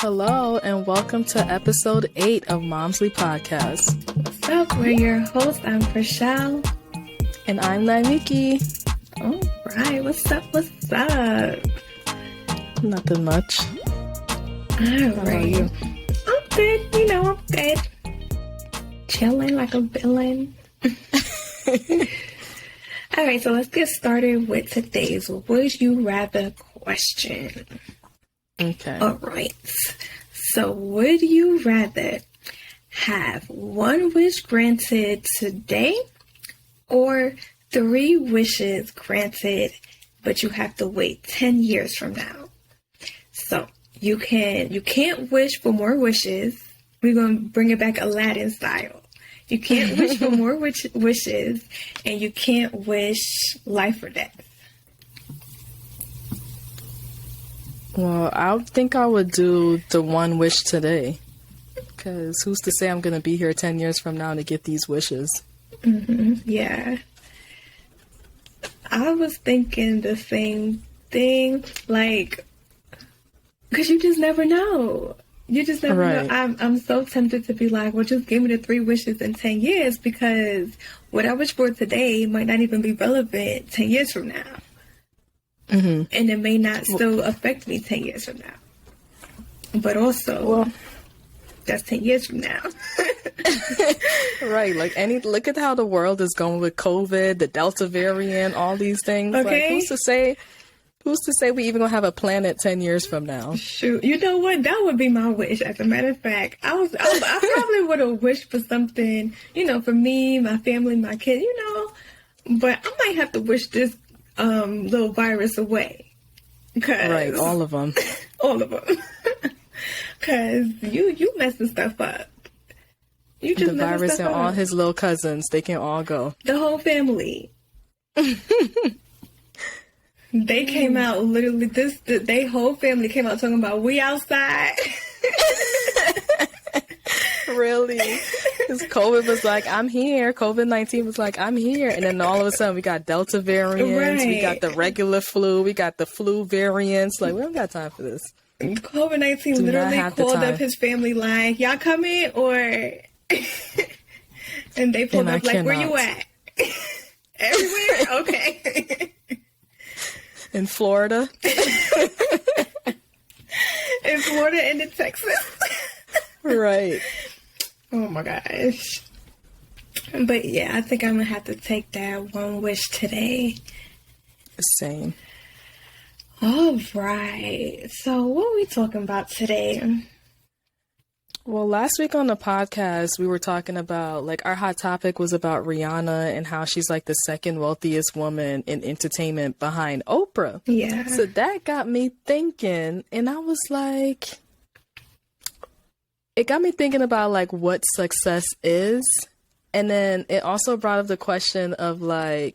Hello, and welcome to episode 8 of Momsley Podcast. What's up? We're your hosts. I'm Krishel. And I'm Nyamekye. All right. What's up? What's up? Nothing much. All How are right. you? I'm good. I'm good. Chilling like a villain. All right. So let's get started with today's Would You Rather question. Okay. All right. So would you rather have one wish granted today or 3 wishes granted, but you have to wait 10 years from now? So you can't wish for more wishes. We're going to bring it back Aladdin style. You can't wish for more wishes, and you can't wish life or death. Well, I think I would do the one wish today. Because who's to say I'm going to be here 10 years from now to get these wishes? Mm-hmm. Yeah. I was thinking the same thing, like, because you just never know. You just never Right. know. I'm so tempted to be like, well, just give me the 3 wishes in 10 years, because what I wish for today might not even be relevant 10 years from now. Mm-hmm. And it may not still affect me 10 years from now. But also, that's 10 years from now. Right. Like look at how the world is going with COVID, the Delta variant, all these things. Okay. Like, who's to say we even gonna have a planet 10 years from now? Shoot, you know what? That would be my wish. As a matter of fact, I probably would have wished for something, for me, my family, my kids, But I might have to wish this little virus away. Right, all of them. All of them. Because you messing stuff up. You just The virus and up. all his little cousins, they can all go. The whole family. They came out literally. They whole family came out talking about we outside. Really? Because COVID was like, I'm here. COVID-19 was like, I'm here. And then all of a sudden we got Delta variants. We got the regular flu. We got the flu variants. Like, we don't got time for this. COVID-19 literally called up his family like, y'all coming or... And they pulled up like, where you at? Everywhere? Okay. In Florida? In Florida and in Texas. Right. Oh my gosh. But yeah, I think I'm going to have to take that one wish today. Same. All right. So what are we talking about today? Well, last week on the podcast, we were talking about, our hot topic was about Rihanna and how she's the second wealthiest woman in entertainment behind Oprah. Yeah. So that got me thinking, and I was like, it got me thinking about what success is. And then it also brought up the question of I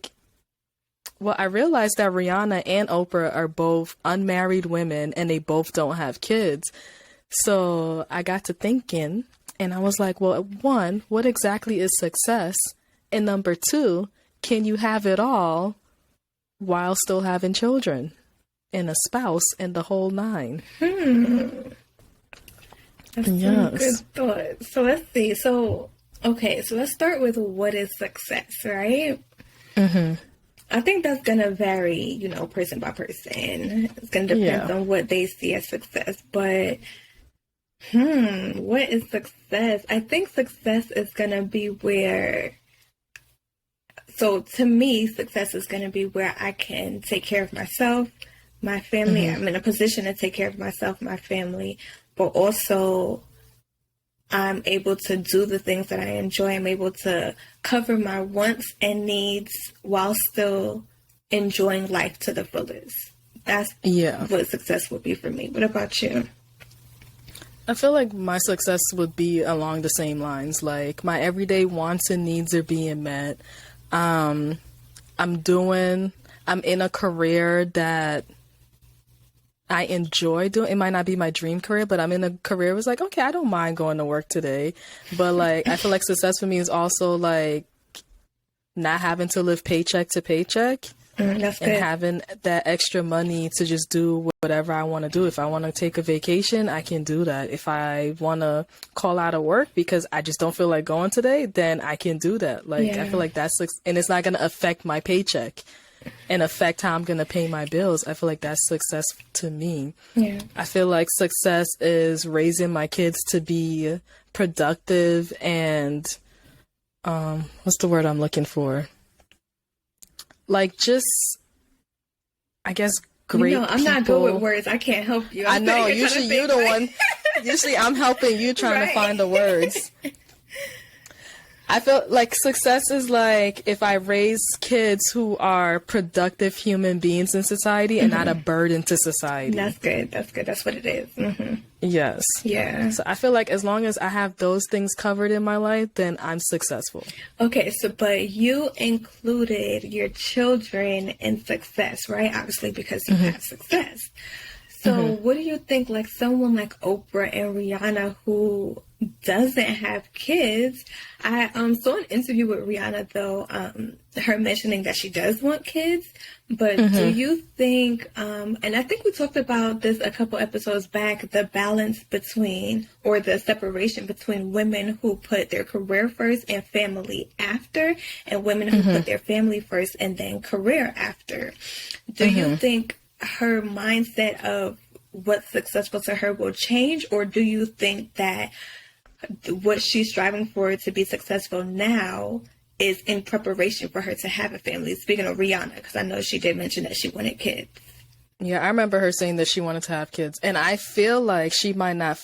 realized that Rihanna and Oprah are both unmarried women and they both don't have kids. So I got to thinking, and I was like, well, 1, what exactly is success? And number 2, can you have it all while still having children and a spouse and the whole 9? That's some good thoughts. So let's see. So let's start with what is success, right? Mm-hmm. I think that's going to vary, person by person. It's going to depend on what they see as success. But, what is success? I think success is going to be so to me, success is going to be where I can take care of myself, my family. Mm-hmm. I'm in a position to take care of myself, my family, but also I'm able to do the things that I enjoy. I'm able to cover my wants and needs while still enjoying life to the fullest. That's what success would be for me. What about you? I feel like my success would be along the same lines. My everyday wants and needs are being met. I'm in a career that I enjoy doing. It might not be my dream career, but I'm in a career was okay, I don't mind going to work today. But I feel like success for me is also not having to live paycheck to paycheck. That's and good. having that extra money to just do whatever I want to do. If I want to take a vacation, I can do that. If I want to call out of work because I just don't feel like going today, then I can do that. Like, I feel like and it's not going to affect my paycheck and affect how I'm going to pay my bills. I feel like that's success to me. Yeah. I feel like success is raising my kids to be productive and, what's the word I'm looking for? Like, just, I guess, great I'm not good with words. I can't help you. I know. Usually you're the one. Usually I'm helping you trying to find the words. I feel like success is like if I raise kids who are productive human beings in society and not a burden to society. That's good. That's good. That's what it is. Mm-hmm. Yes. Yeah. So I feel like as long as I have those things covered in my life, then I'm successful. Okay, so but you included your children in success, right? Obviously, because you have success. So what do you think, like someone like Oprah and Rihanna who doesn't have kids? I saw an interview with Rihanna, though, her mentioning that she does want kids. But do you think, and I think we talked about this a couple episodes back, the balance between, or the separation between women who put their career first and family after, and women who put their family first and then career after. Do you think her mindset of what's successful to her will change, or do you think that what she's striving for to be successful now is in preparation for her to have a family? Speaking of Rihanna, because I know she did mention that she wanted kids. Yeah, I remember her saying that she wanted to have kids, and I feel like she might not.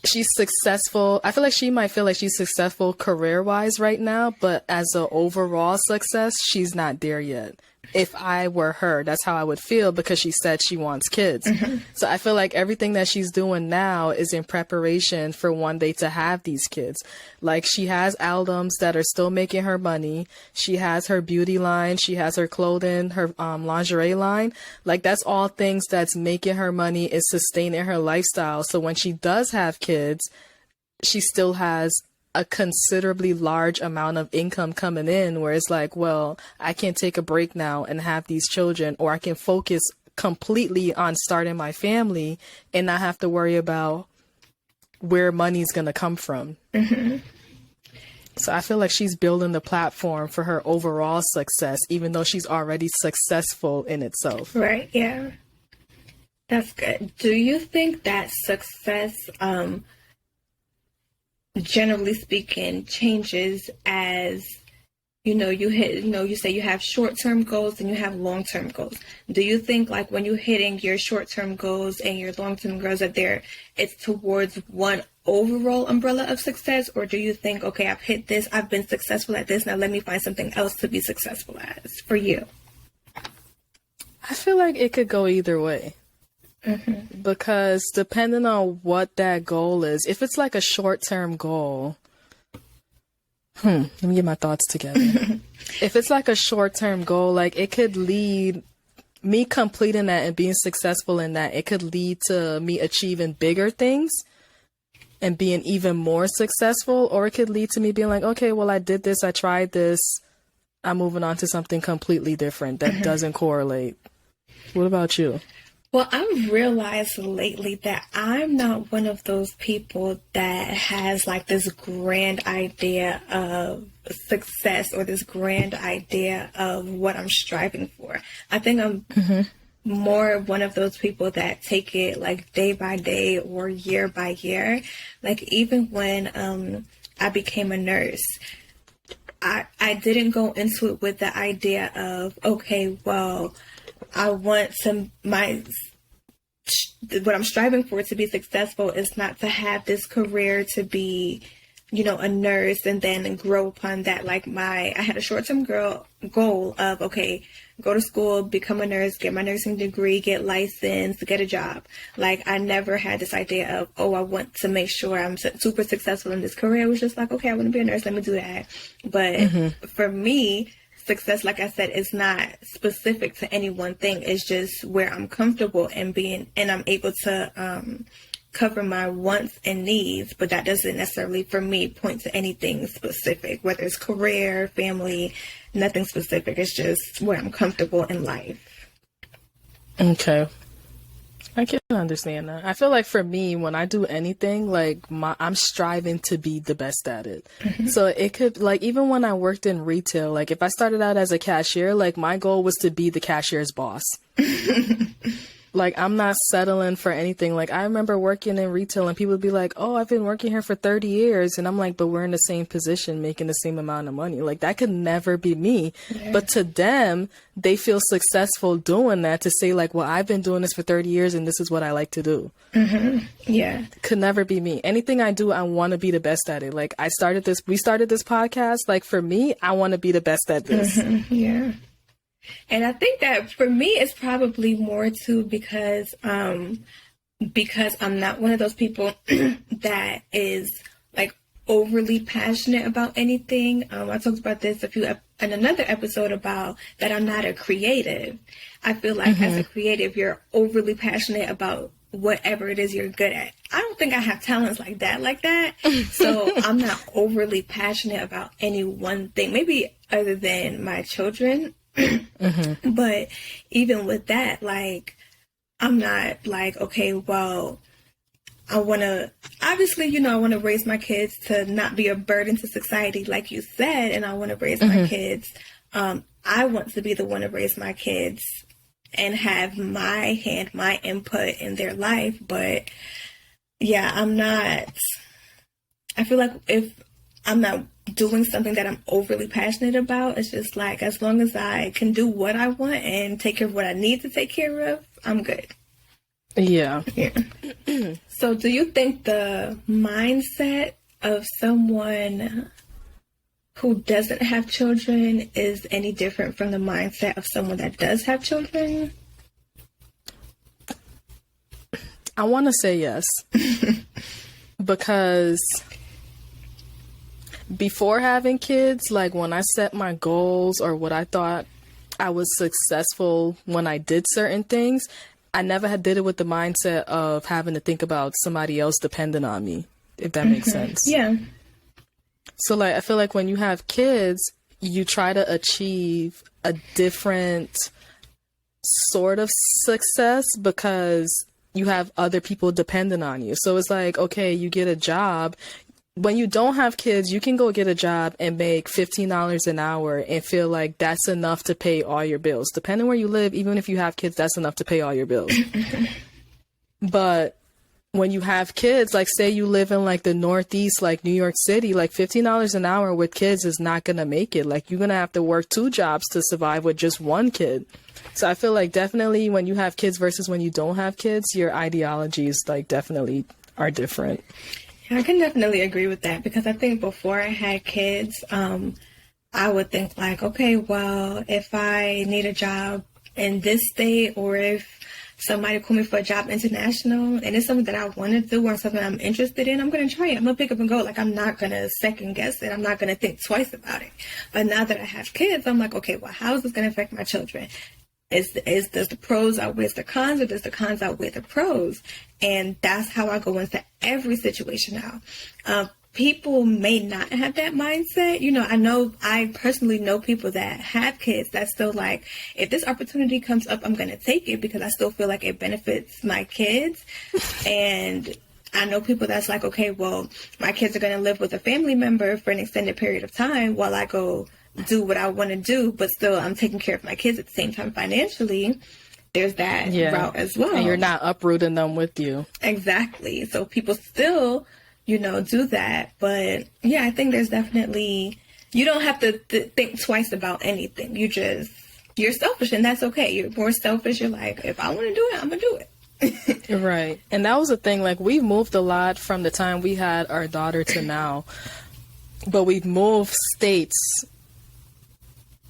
She's successful. I feel like she might feel like she's successful career-wise right now, but as an overall success, she's not there yet. If I were her, that's how I would feel because she said she wants kids. So I feel like everything that she's doing now is in preparation for one day to have these kids. Like she has albums that are still making her money. She has her beauty line. She has her clothing, her lingerie line. Like that's all things that's making her money, is sustaining her lifestyle. So when she does have kids, she still has a considerably large amount of income coming in, where it's like, well, I can take a break now and have these children, or I can focus completely on starting my family and not have to worry about where money's going to come from. So I feel like she's building the platform for her overall success, even though she's already successful in itself. Right. Yeah. That's good. Do you think that success, generally speaking, changes as, you say you have short-term goals and you have long-term goals. Do you think like when you're hitting your short-term goals and your long-term goals that it's towards one overall umbrella of success? Or do you think, okay, I've hit this, I've been successful at this, now let me find something else to be successful as for you? I feel like it could go either way. Because depending on what that goal is, if it's like a short-term goal, let me get my thoughts together. If it's like a short-term goal, like it could lead me completing that and being successful in that. It could lead to me achieving bigger things and being even more successful, or it could lead to me being like, okay, well, I did this, I tried this, I'm moving on to something completely different that doesn't correlate. What about you? Well, I've realized lately that I'm not one of those people that has like this grand idea of success or this grand idea of what I'm striving for. I think I'm more one of those people that take it like day by day or year by year. Like even when I became a nurse, I didn't go into it with the idea of, okay, well, I want what I'm striving for to be successful is not to have this career to be, a nurse and then grow upon that. Like I had a short-term goal of, okay, go to school, become a nurse, get my nursing degree, get licensed, get a job. Like I never had this idea of, oh, I want to make sure I'm super successful in this career. It was just like, okay, I want to be a nurse, let me do that. But for me, success, like I said, is not specific to any one thing. It's just where I'm comfortable and I'm able to cover my wants and needs, but that doesn't necessarily, for me, point to anything specific, whether it's career, family, nothing specific. It's just where I'm comfortable in life. Okay. I can understand that. I feel like for me, when I do anything, like I'm striving to be the best at it. So it could, like, even when I worked in retail, like if I started out as a cashier, like my goal was to be the cashier's boss. Like, I'm not settling for anything. Like, I remember working in retail and people would be like, oh, I've been working here for 30 years. And I'm like, but we're in the same position, making the same amount of money. Like, that could never be me. Yeah. But to them, they feel successful doing that, to say like, well, I've been doing this for 30 years and this is what I like to do. Yeah. Could never be me. Anything I do, I want to be the best at it. Like, we started this podcast. Like, for me, I want to be the best at this. Yeah. And I think that for me, it's probably more too because I'm not one of those people that is like overly passionate about anything. I talked about this in another episode about that I'm not a creative. I feel like as a creative, you're overly passionate about whatever it is you're good at. I don't think I have talents like that. So I'm not overly passionate about any one thing, maybe other than my children. But even with that, like, I'm not like, okay, well, I want to, obviously, I want to raise my kids to not be a burden to society, like you said, and I want to raise my kids. I want to be the one to raise my kids and have my input in their life. But yeah, I feel like if I'm not doing something that I'm overly passionate about, it's just like, as long as I can do what I want and take care of what I need to take care of, I'm good. Yeah. So do you think the mindset of someone who doesn't have children is any different from the mindset of someone that does have children? I want to say yes. Because before having kids, like when I set my goals or what I thought I was successful when I did certain things, I never did it with the mindset of having to think about somebody else depending on me, if that makes sense. Yeah. So like, I feel like when you have kids, you try to achieve a different sort of success because you have other people dependent on you. So it's like, okay, you get a job. When you don't have kids, you can go get a job and make $15 an hour and feel like that's enough to pay all your bills. Depending where you live, even if you have kids, that's enough to pay all your bills. But when you have kids, like say you live in like the Northeast, like New York City, like $15 an hour with kids is not going to make it. Like you're going to have to work 2 jobs to survive with just 1 kid. So I feel like definitely when you have kids versus when you don't have kids, your ideologies like definitely are different. I can definitely agree with that because I think before I had kids, I would think like, okay, well, if I need a job in this state or if somebody called me for a job international and it's something that I want to do or something I'm interested in, I'm going to try it. I'm going to pick up and go. Like, I'm not going to second guess it. I'm not going to think twice about it. But now that I have kids, I'm like, okay, well, how is this going to affect my children? Does the pros outweigh the cons or does the cons outweigh the pros? And that's how I go into every situation now. People may not have that mindset. I personally know people that have kids that's still like, if this opportunity comes up, I'm going to take it because I still feel like it benefits my kids. And I know people that's like, okay, well, my kids are going to live with a family member for an extended period of time while I go do what I want to do, but still I'm taking care of my kids at the same time financially. There's that route as well. And you're not uprooting them with you. Exactly. So people still, do that. But yeah, I think there's definitely, you don't have to think twice about anything. You're selfish and that's okay. You're more selfish. You're like, if I want to do it, I'm going to do it. Right. And that was the thing. Like we've moved a lot from the time we had our daughter to now, but we've moved states.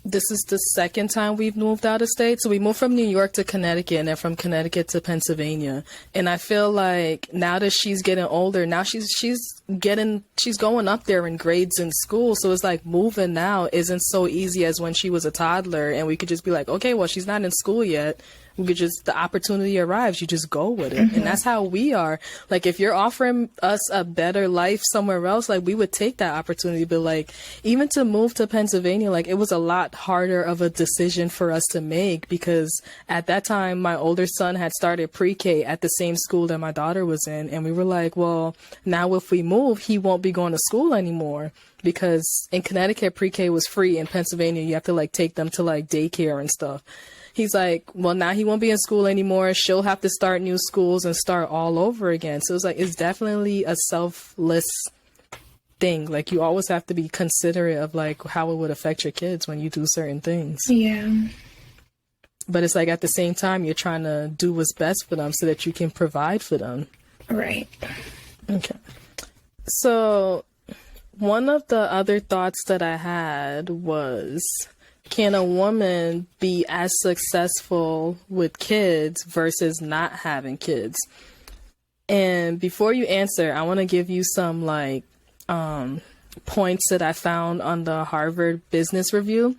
This is the second time we've moved out of state. So we moved from New York to Connecticut and then from Connecticut to Pennsylvania. And I feel like now that she's getting older, now she's going up there in grades in school. So it's like moving now isn't so easy as when she was a toddler and we could just be like, okay, well, she's not in school yet. We could just, the opportunity arrives, you just go with it. And that's how we are. Like, if you're offering us a better life somewhere else, like, we would take that opportunity. But like, even to move to Pennsylvania, like, it was a lot harder of a decision for us to make, because at that time my older son had started pre-K at the same school that my daughter was in, and we were like, well, now if we move, he won't be going to school anymore, because in Connecticut pre-K was free. In Pennsylvania you have to like take them to like daycare and stuff. He's like, well, now he won't be in school anymore, she'll have to start new schools and start all over again. So it's like, it's definitely a selfless thing. Like, you always have to be considerate of like how it would affect your kids when you do certain things. Yeah. But it's like, at the same time, you're trying to do what's best for them so that you can provide for them. Right. Okay. So one of the other thoughts that I had was, can a woman be as successful with kids versus not having kids? And before you answer, I want to give you some like points that I found on the Harvard Business Review.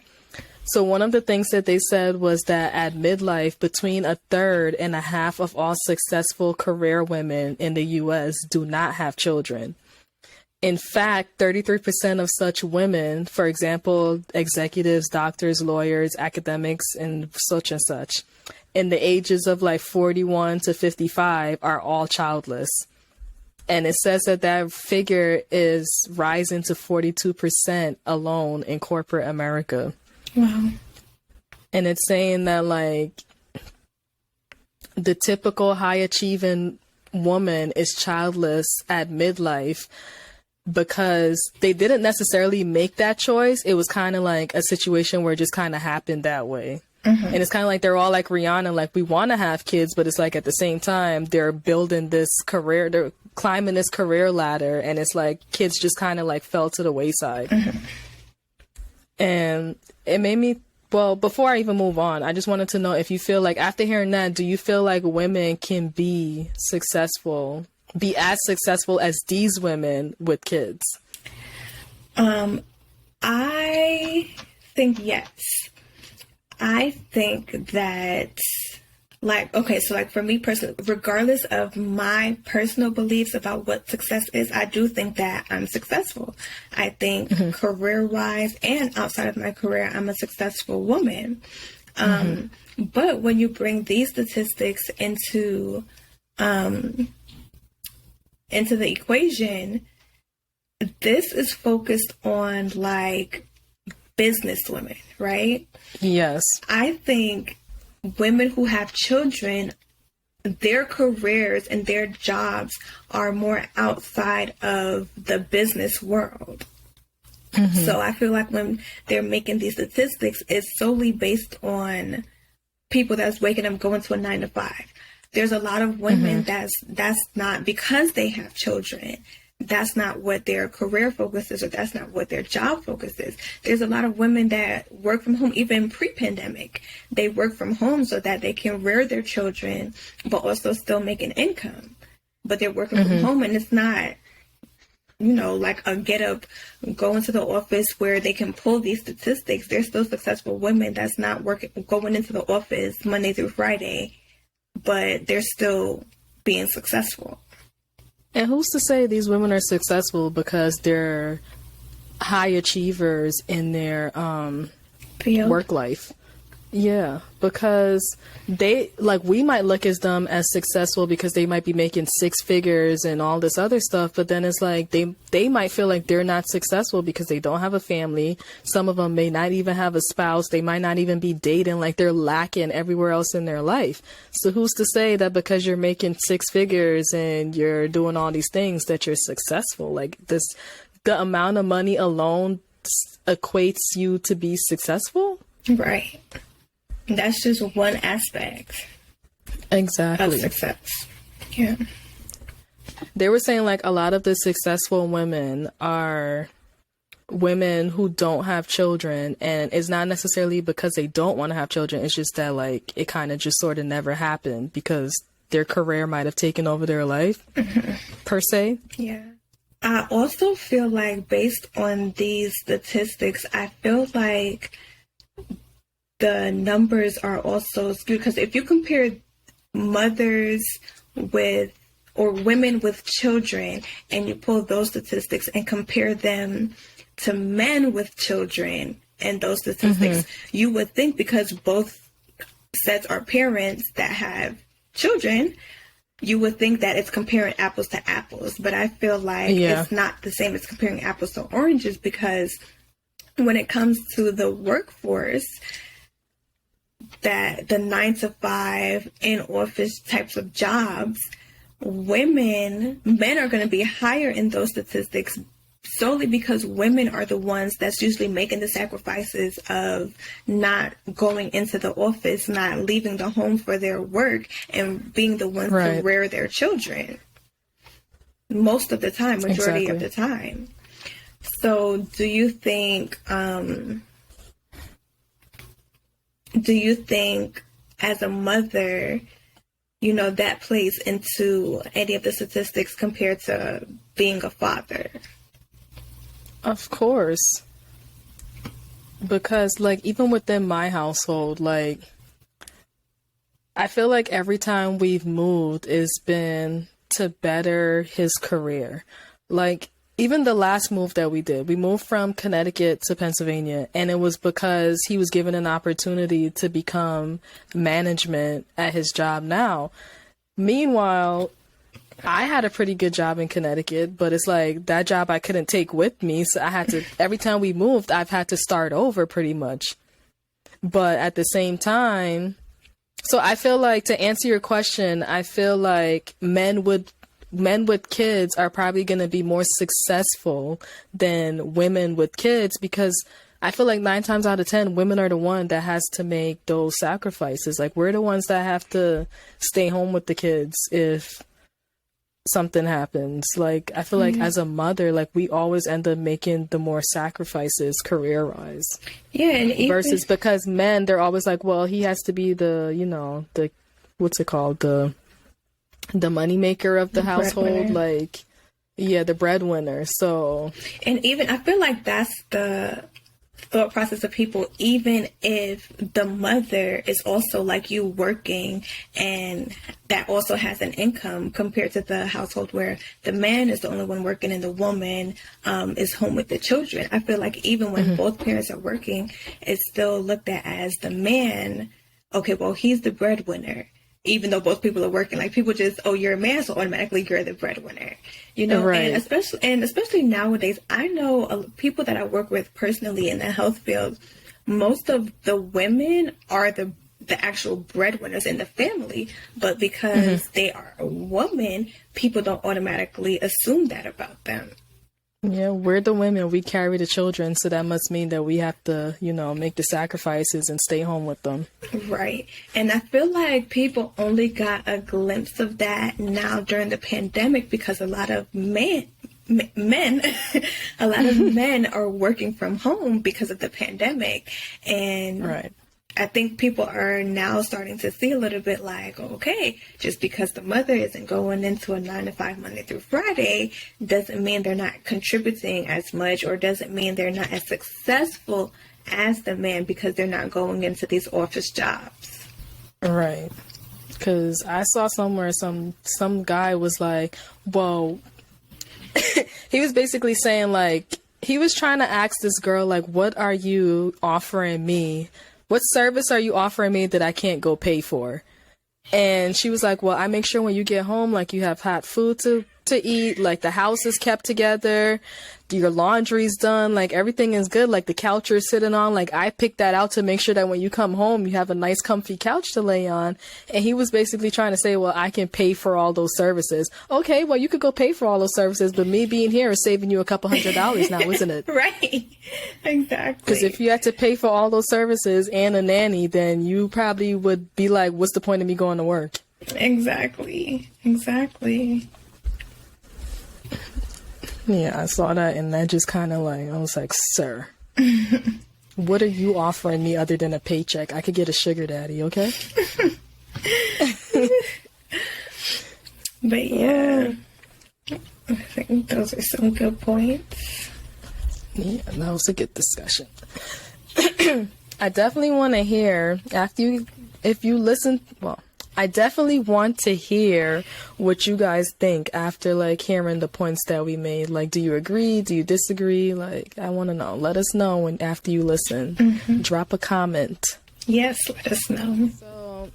So one of the things that they said was that at midlife, between a third and a half of all successful career women in the U.S. do not have children. In fact, 33% of such women, for example, executives, doctors, lawyers, academics, and such, in the ages of like 41 to 55 are all childless. And it says that that figure is rising to 42% alone in corporate America. Wow. And it's saying that like the typical high achieving woman is childless at midlife, because they didn't necessarily make that choice. It was kind of like a situation where it just kind of happened that way. And it's kind of like they're all like Rihanna, like, we want to have kids, but it's like at the same time they're building this career, they're climbing this career ladder, and it's like kids just kind of like fell to the wayside. And it made me, well, before I even move on, I just wanted to know if you feel like, after hearing that, do you feel like women can be successful, be as successful as these women with kids? I think yes. I think that, like, okay, so like for me personally, regardless of my personal beliefs about what success is, I do think that I'm successful. I think career-wise and outside of my career, I'm a successful woman. But when you bring these statistics into the equation, this is focused on like business women, right? Yes. I think women who have children, their careers and their jobs are more outside of the business world. So I feel like when they're making these statistics, it's solely based on people that's waking up going to a 9-to-5. There's a lot of women that's not, because they have children, that's not what their career focus is, or that's not what their job focus is. There's a lot of women that work from home, even pre-pandemic. They work from home so that they can rear their children, but also still make an income. But they're working from home, and it's not, you know, like a get up, go into the office where they can pull these statistics. They're still successful women that's not working, going into the office Monday through Friday, but they're still being successful. And who's to say these women are successful because they're high achievers in their work life? Yeah, because they, like, we might look at them as successful because they might be making 6 figures and all this other stuff, but then it's like they might feel like they're not successful because they don't have a family. Some of them may not even have a spouse. They might not even be dating, like they're lacking everywhere else in their life. So who's to say that because you're making 6 figures and you're doing all these things that you're successful? Like, this, the amount of money alone equates you to be successful? Right. That's just one aspect Exactly. of success. Yeah. They were saying like a lot of the successful women are women who don't have children, and it's not necessarily because they don't want to have children. It's just that like it kind of just sort of never happened because their career might have taken over their life per se. Yeah. I also feel like based on these statistics, I feel like the numbers are also skewed, because if you compare mothers with or women with children and you pull those statistics and compare them to men with children and those statistics, you would think because both sets are parents that have children, you would think that it's comparing apples to apples. But I feel like it's not the same as comparing apples to oranges, because when it comes to the workforce, that the 9 to 5 in office types of jobs, men are going to be higher in those statistics solely because women are the ones that's usually making the sacrifices of not going into the office, not leaving the home for their work, and being the ones to rear their children most of the time, majority of the time. So do you think as a mother, that plays into any of the statistics compared to being a father? Of course. Because, even within my household, I feel like every time we've moved, it's been to better his career. Even the last move that we did, we moved from Connecticut to Pennsylvania, and it was because he was given an opportunity to become management at his job now. Meanwhile, I had a pretty good job in Connecticut, but it's that job I couldn't take with me. So I had to, every time we moved, I've had to start over pretty much. But at the same time, so I feel like, to answer your question, I feel like men with kids are probably going to be more successful than women with kids, because I feel like 9 times out of 10, women are the one that has to make those sacrifices. We're the ones that have to stay home with the kids if something happens. I feel like as a mother, we always end up making the more sacrifices career-wise. Yeah, and versus because men, they're always well, he has to be the what's it called, the moneymaker of the household, the breadwinner. So, and even I feel like that's the thought process of people, even if the mother is also like you working and that also has an income, compared to the household where the man is the only one working and the woman is home with the children. I feel like even when both parents are working, it's still looked at as the man, okay, well, he's the breadwinner. Even though both people are working, people just, oh, you're a man, so automatically you're the breadwinner, Right. and especially nowadays, I know people that I work with personally in the health field. Most of the women are the actual breadwinners in the family, but because they are a woman, people don't automatically assume that about them. Yeah, we're the women. We carry the children, so that must mean that we have to, make the sacrifices and stay home with them. Right. And I feel like people only got a glimpse of that now during the pandemic, because a lot of men a lot of men are working from home because of the pandemic. And I think people are now starting to see a little bit okay, just because the mother isn't going into a 9 to 5 Monday through Friday doesn't mean they're not contributing as much, or doesn't mean they're not as successful as the man because they're not going into these office jobs. Right. Because I saw somewhere some guy was well, he was basically saying he was trying to ask this girl, what are you offering me? What service are you offering me that I can't go pay for? And she was like, well, I make sure when you get home, you have hot food to eat, the house is kept together, your laundry's done, everything is good, the couch you're sitting on, I picked that out to make sure that when you come home, you have a nice comfy couch to lay on. And he was basically trying to say, well, I can pay for all those services. Okay, well, you could go pay for all those services, but me being here is saving you a couple $100 now, isn't it? Right. Exactly. Because if you had to pay for all those services and a nanny, then you probably would be like, what's the point of me going to work? Exactly. Yeah, I saw that, and that just kind of I was like, sir, what are you offering me other than a paycheck? I could get a sugar daddy, okay? But yeah, I think those are some good points. Yeah, that was a good discussion. I definitely want to hear I definitely want to hear what you guys think after like hearing the points that we made. Like, do you agree? Do you disagree? Like, I want to know. Let us know when after you listen. Drop a comment. Yes, let us know. So,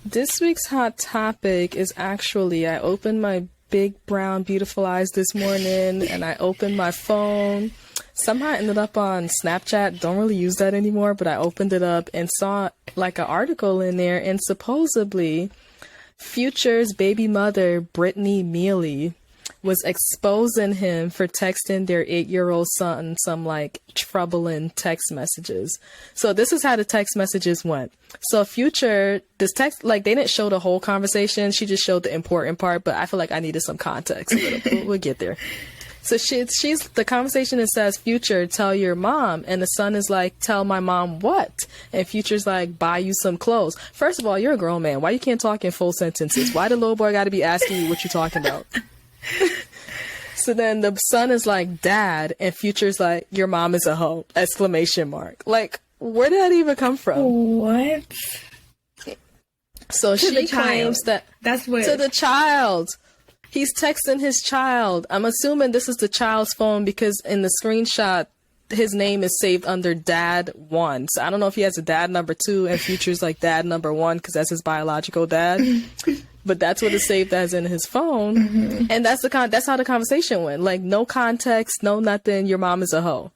this week's hot topic is actually, I opened my big brown beautiful eyes this morning and I opened my phone. Somehow I ended up on Snapchat. Don't really use that anymore, but I opened it up and saw like an article in there, and supposedly Future's baby mother, Brittany Mealy, was exposing him for texting their 8-year-old son some like troubling text messages. So this is how the text messages went. So Future, this text, like they didn't show the whole conversation. She just showed the important part, but I feel like I needed some context. We'll get there. So she's the conversation that says, Future, tell your mom. And the son is like, tell my mom what? And Future's like, buy you some clothes. First of all, you're a grown man. Why you can't talk in full sentences? Why the little boy got to be asking you what you talking about? So then the son is like, Dad. And Future's like, your mom is a hoe! ! Like, where did that even come from? What? So she claims that that's what to the child. He's texting his child. I'm assuming this is the child's phone because in the screenshot, his name is saved under Dad 1. So I don't know if he has a dad number 2 and Future's like Dad number 1 because that's his biological dad. But that's what is saved as in his phone. And that's how the conversation went. Like, no context, no nothing. Your mom is a hoe.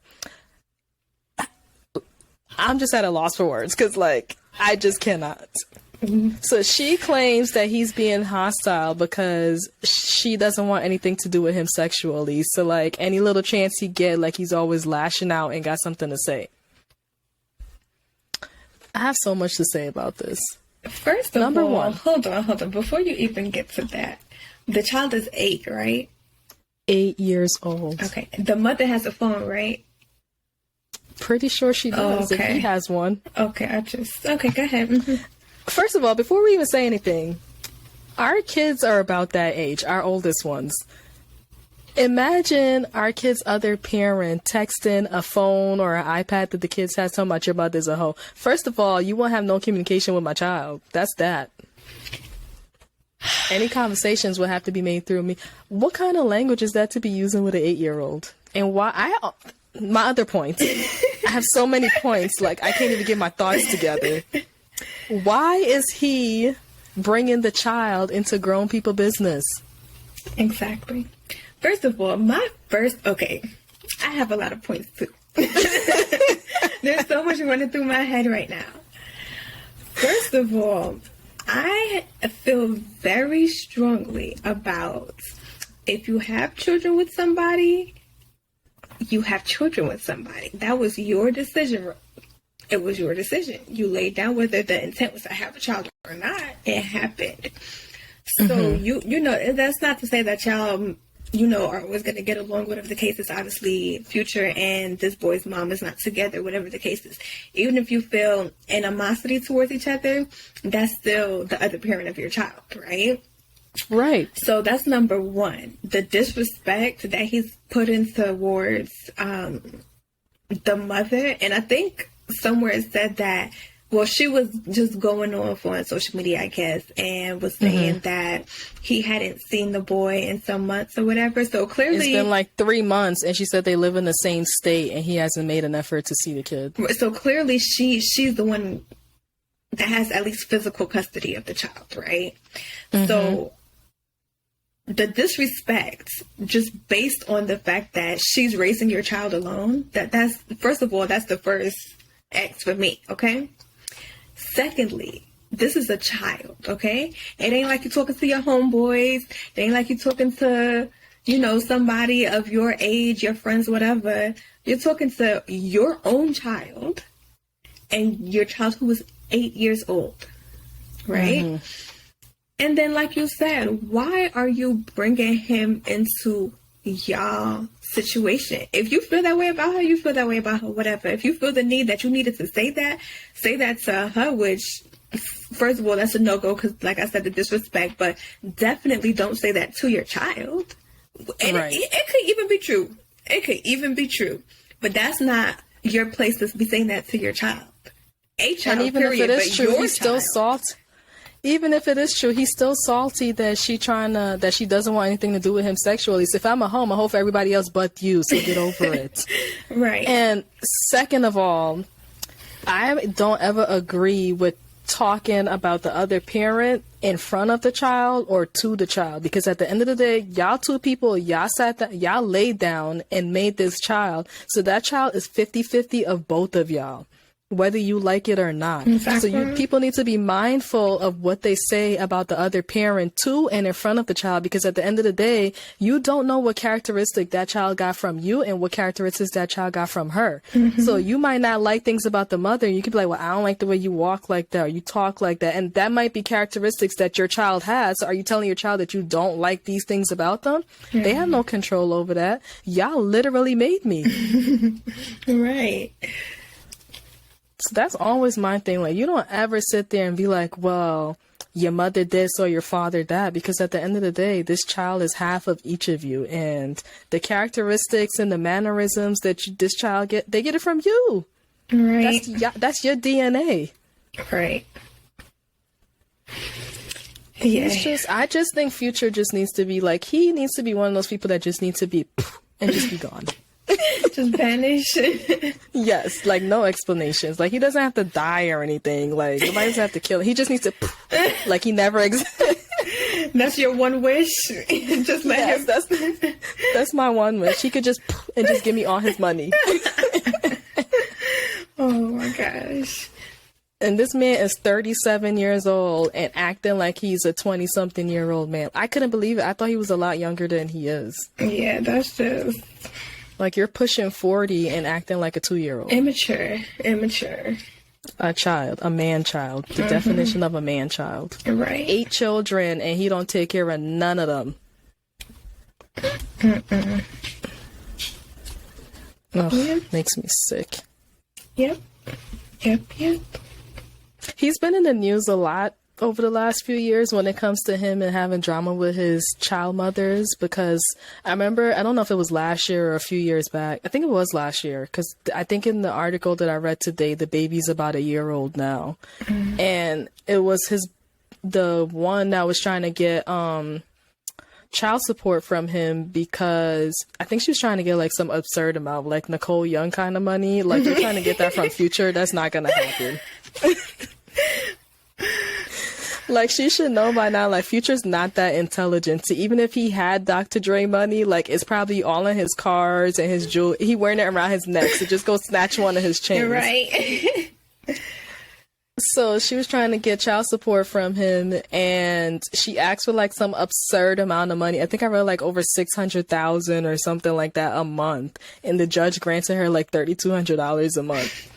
I'm just at a loss for words because, like, I just cannot. So she claims that he's being hostile because she doesn't want anything to do with him sexually. So like any little chance he get, like he's always lashing out and got something to say. I have so much to say about this. First of Number all, one. Hold on. Before you even get to that, the child is 8, right? 8 years old. Okay. The mother has a phone, right? Pretty sure she does. If he has one. Okay, go ahead. First of all, before we even say anything, our kids are about that age, our oldest ones. Imagine our kid's other parent texting a phone or an iPad that the kids has talking about your mother's a hoe. First of all, you won't have no communication with my child. That's that. Any conversations will have to be made through me. What kind of language is that to be using with an 8-year-old? And why? My other point. I have so many points, like I can't even get my thoughts together. Why is he bringing the child into grown people business? Exactly. First of all, I have a lot of points too. There's so much running through my head right now. First of all, I feel very strongly about if you have children with somebody, you have children with somebody. That was your decision. It was your decision. You laid down whether the intent was to have a child or not. It happened. So you know, that's not to say that y'all, you know, are always going to get along, whatever the case is. Obviously, Future and this boy's mom is not together, whatever the case is. Even if you feel animosity towards each other, that's still the other parent of your child, right? Right. So that's number one. The disrespect that he's putting towards the mother. And I think somewhere it said that, well, she was just going off on social media, I guess, and was saying that he hadn't seen the boy in some months or whatever. So clearly it's been like 3 months, and she said they live in the same state, and he hasn't made an effort to see the kid. So clearly she's the one that has at least physical custody of the child, right? So the disrespect, just based on the fact that she's raising your child alone, that's first of all, that's the first X for me, okay? Secondly, this is a child, okay? It ain't like you're talking to your homeboys. It ain't like you're talking to, you know, somebody of your age, your friends, whatever. You're talking to your own child and your child who is 8 years old, right? And then, like you said, why are you bringing him into y'all situation? If you feel that way about her, you feel that way about her, whatever. If you feel the need that you needed to say that to her, which, first of all, that's a no-go because, like I said, the disrespect, but definitely don't say that to your child. And right. it could even be true. It could even be true. But that's not your place to be saying that to your child. A child, and even period, if it is but true, your he's still child. salty. Even if it is true, he's still salty that she doesn't want anything to do with him sexually. So if I'm a home, I hope for everybody else but you. So get over it. Right. And second of all, I don't ever agree with talking about the other parent in front of the child or to the child, because at the end of the day, y'all two people, y'all laid down and made this child, so that child is 50-50 of both of y'all, whether you like it or not. Exactly. So people need to be mindful of what they say about the other parent to and in front of the child, because at the end of the day, you don't know what characteristic that child got from you and what characteristics that child got from her. So you might not like things about the mother, and you could be like, well, I don't like the way you walk like that or you talk like that, and that might be characteristics that your child has. So are you telling your child that you don't like these things about them? They have no control over that. Y'all literally made me. Right. So that's always my thing. Like, you don't ever sit there and be like, well, your mother this or your father that, because at the end of the day, this child is half of each of you, and the characteristics and the mannerisms that this child they get it from you. Right. That's your DNA. Right. Yeah. I just think Future just needs to be like, he needs to be one of those people that just need to be and just be gone. Just vanish. Yes, like no explanations. Like, he doesn't have to die or anything. Like, nobody doesn't have to kill him. He just needs to like he never existed. That's your one wish. Just let him. That's my one wish. He could just and just give me all his money. Oh my gosh. And this man is 37 years old and acting like he's a 20-something-year-old man. I couldn't believe it. I thought he was a lot younger than he is. Yeah, that's just like, you're pushing 40 and acting like a 2-year-old. immature. A child, a man-child. The definition of a man-child. Right. 8 children, and he don't take care of none of them. Ugh, Yeah. makes me sick. Yep. He's been in the news a lot over the last few years when it comes to him and having drama with his child mothers, because I remember, I don't know if it was last year or a few years back. I think it was last year, because I think in the article that I read today, the baby's about a year old now. And it was the one that was trying to get child support from him, because I think she was trying to get like some absurd amount, like Nicole Young kind of money. Like, you're trying to get that from Future. That's not gonna happen. Like, she should know by now, like, Future's not that intelligent. So even if he had Dr. Dre money, like, it's probably all in his cars and his jewelry. He wearing it around his neck, so just go snatch one of his chains. You're right. So she was trying to get child support from him, and she asked for like some absurd amount of money. I think I read like over $600,000 or something like that a month, and the judge granted her like $3,200 a month.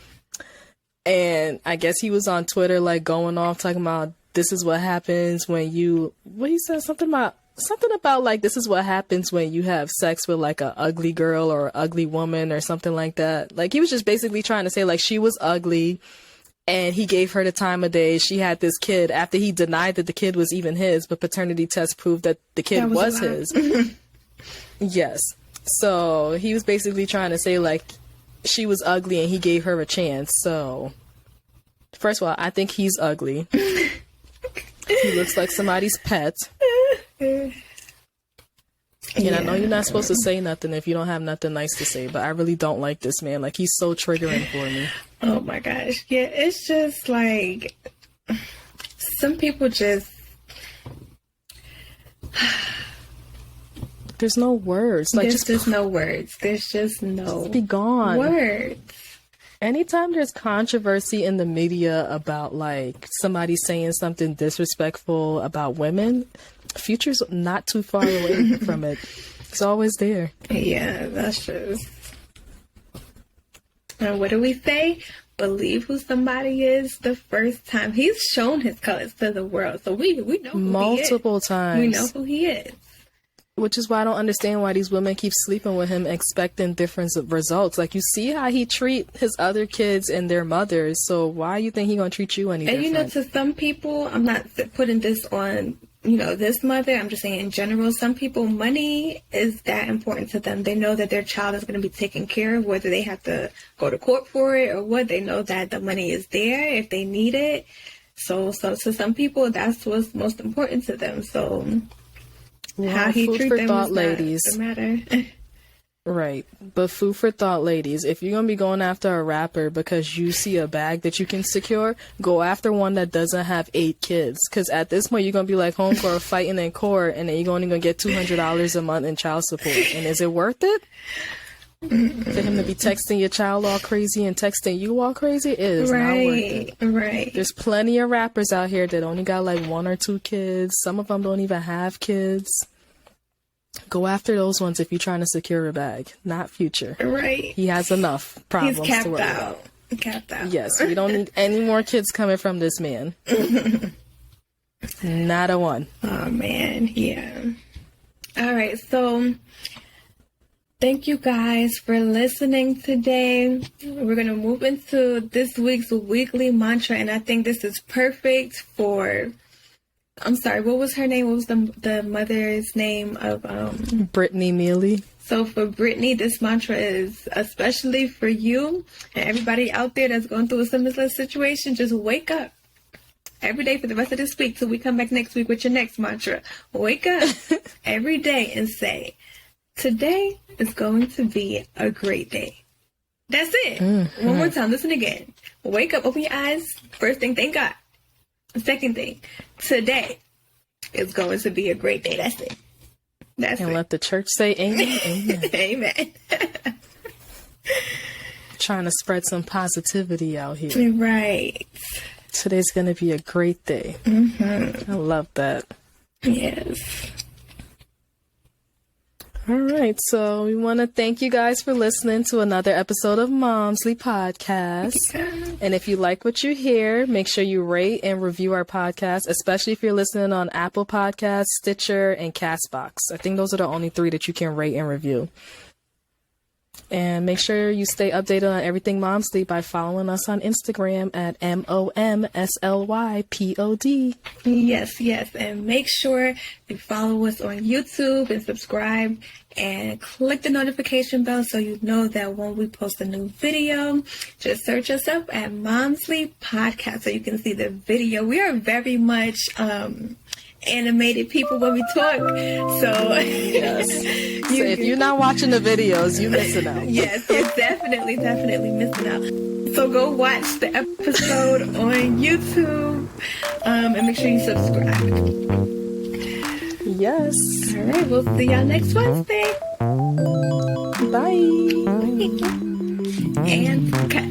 And I guess he was on Twitter like going off talking about, this is what happens when you, what he said, something about like, this is what happens when you have sex with like a ugly girl or ugly woman or something like that. Like, he was just basically trying to say like she was ugly, and he gave her the time of day. She had this kid after he denied that the kid was even his, but paternity test proved that the kid was his. Yes. So he was basically trying to say like she was ugly and he gave her a chance. So first of all, I think he's ugly. He looks like somebody's pet. And I know you're not supposed to say nothing if you don't have nothing nice to say, but I really don't like this man. Like, he's so triggering for me. Oh my gosh. Yeah, it's just like, some people just... There's no words. Like, There's just no words. There's just no be gone. words. Anytime there's controversy in the media about like somebody saying something disrespectful about women, Future's not too far away from it. It's always there. Yeah, that's true. And what do we say? Believe who somebody is the first time. He's shown his colors to the world, so we know who multiple he is. times. We know who he is. Which is why I don't understand why these women keep sleeping with him, expecting different results. Like, you see how he treat his other kids and their mothers, so why you think he gonna treat you any different? And you know, to some people, I'm not putting this on this mother, I'm just saying in general, some people, money is that important to them. They know that their child is going to be taken care of, whether they have to go to court for it or what. They know that the money is there if they need it. So to some people, that's what's most important to them. So how he treats them thought, is ladies. not the matter. Right. But food for thought, ladies. If you're going to be going after a rapper because you see a bag that you can secure, go after one that doesn't have 8 kids. Because at this point, you're going to be like homegirl fighting in court, and then you're only going to get $200 a month in child support. And is it worth it? For him to be texting your child all crazy and texting you all crazy? It is not worth it. Right. There's plenty of rappers out here that only got like 1 or 2 kids. Some of them don't even have kids. Go after those ones if you're trying to secure a bag, not Future. Right. He has enough problems He's capped to worry out. about. Capped out. Yes, we don't need any more kids coming from this man. Not a one. Oh, man. Yeah. All right. So thank you guys for listening today. We're going to move into this week's weekly mantra, and I think this is perfect for... I'm sorry, what was her name? What was the mother's name of Brittany Mealy? So for Brittany, this mantra is especially for you and everybody out there that's going through a similar situation. Just wake up every day for the rest of this week till we come back next week with your next mantra. Wake up every day and say, today is going to be a great day. That's it. Mm-hmm. One more time. Listen again. Wake up, open your eyes. First thing, thank God. Second thing, today is going to be a great day. That's it. That's and it. Let the church say amen. Amen. Amen. Trying to spread some positivity out here. Right. Today's going to be a great day. Mm-hmm. I love that. Yes. All right, so we want to thank you guys for listening to another episode of Momsley Podcast. And if you like what you hear, make sure you rate and review our podcast, especially if you're listening on Apple Podcasts, Stitcher, and Castbox. I think those are the only 3 that you can rate and review. And make sure you stay updated on everything Momsley by following us on Instagram at MOMSLYPOD. Yes, yes. And make sure you follow us on YouTube and subscribe and click the notification bell so you know that when we post a new video. Just search us up at Momsley Podcast so you can see the video. We are very much animated people when we talk, so yes. So if you're not watching the videos, you're missing out. Yes, you're definitely missing out. So go watch the episode on YouTube, and make sure you subscribe. Yes. All right, we'll see y'all next Wednesday. Bye. And cut.